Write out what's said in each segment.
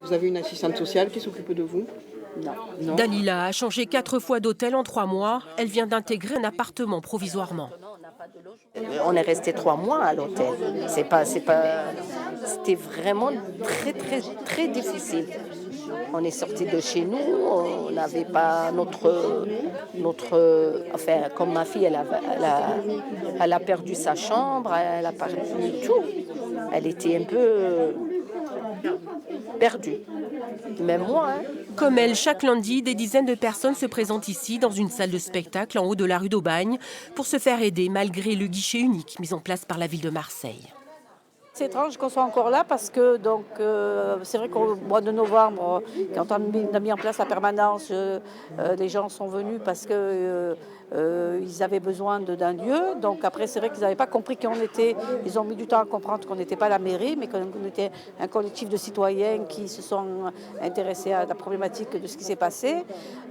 Vous avez une assistante sociale qui s'occupe de vous? Non. Dalila a changé 4 fois d'hôtel en 3 mois. Elle vient d'intégrer un appartement provisoirement. On est resté 3 mois à l'hôtel. C'était vraiment très difficile. On est sorti de chez nous, on n'avait pas enfin, comme ma fille, elle a perdu sa chambre, elle a perdu tout. Elle était un peu perdue. Même moi, hein. Comme elle, chaque lundi, des dizaines de personnes se présentent ici, dans une salle de spectacle en haut de la rue d'Aubagne, pour se faire aider malgré le guichet unique mis en place par la ville de Marseille. C'est étrange qu'on soit encore là parce que c'est vrai qu'au mois de novembre, quand on a mis en place la permanence, les gens sont venus parce que ils avaient besoin d'un lieu. Donc après, c'est vrai qu'ils n'avaient pas compris qui on était. Ils ont mis du temps à comprendre qu'on n'était pas la mairie, mais qu'on était un collectif de citoyens qui se sont intéressés à la problématique de ce qui s'est passé.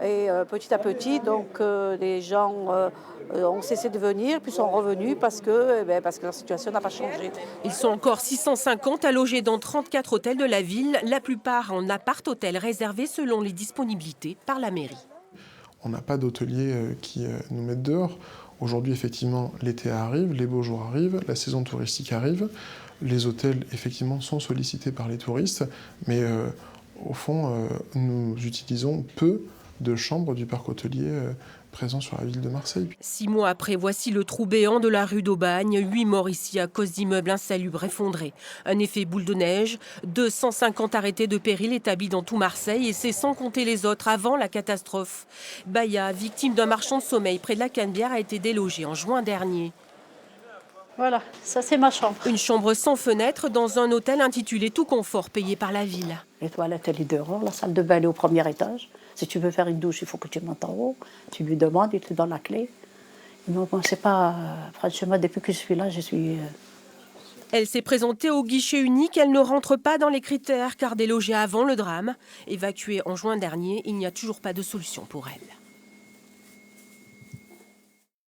Et petit à petit, les gens ont cessé de venir, puis sont revenus parce que la situation n'a pas changé. Ils sont encore 650 à loger dans 34 hôtels de la ville, la plupart en appart-hôtel réservés selon les disponibilités par la mairie. On n'a pas d'hôteliers qui nous mettent dehors. Aujourd'hui, effectivement, l'été arrive, les beaux jours arrivent, la saison touristique arrive. Les hôtels, effectivement, sont sollicités par les touristes, mais au fond, nous utilisons peu de chambres du parc hôtelier présent sur la ville de Marseille. 6 mois après, voici le trou béant de la rue d'Aubagne. 8 morts ici à cause d'immeubles insalubres effondrés. Un effet boule de neige. 250 arrêtés de péril établis dans tout Marseille, et c'est sans compter les autres avant la catastrophe. Baya, victime d'un marchand de sommeil près de la Canebière, a été délogé en juin dernier. Voilà, ça c'est ma chambre. Une chambre sans fenêtre dans un hôtel intitulé Tout Confort, payé par la ville. Les toilettes, elle est dehors, la salle de bain elle est au premier étage. Si tu veux faire une douche, il faut que tu montes en haut. Tu lui demandes, il te donne la clé. Donc, c'est pas. Franchement, depuis que je suis là, je suis. Elle s'est présentée au guichet unique. Elle ne rentre pas dans les critères car délogée avant le drame. Évacuée en juin dernier, il n'y a toujours pas de solution pour elle.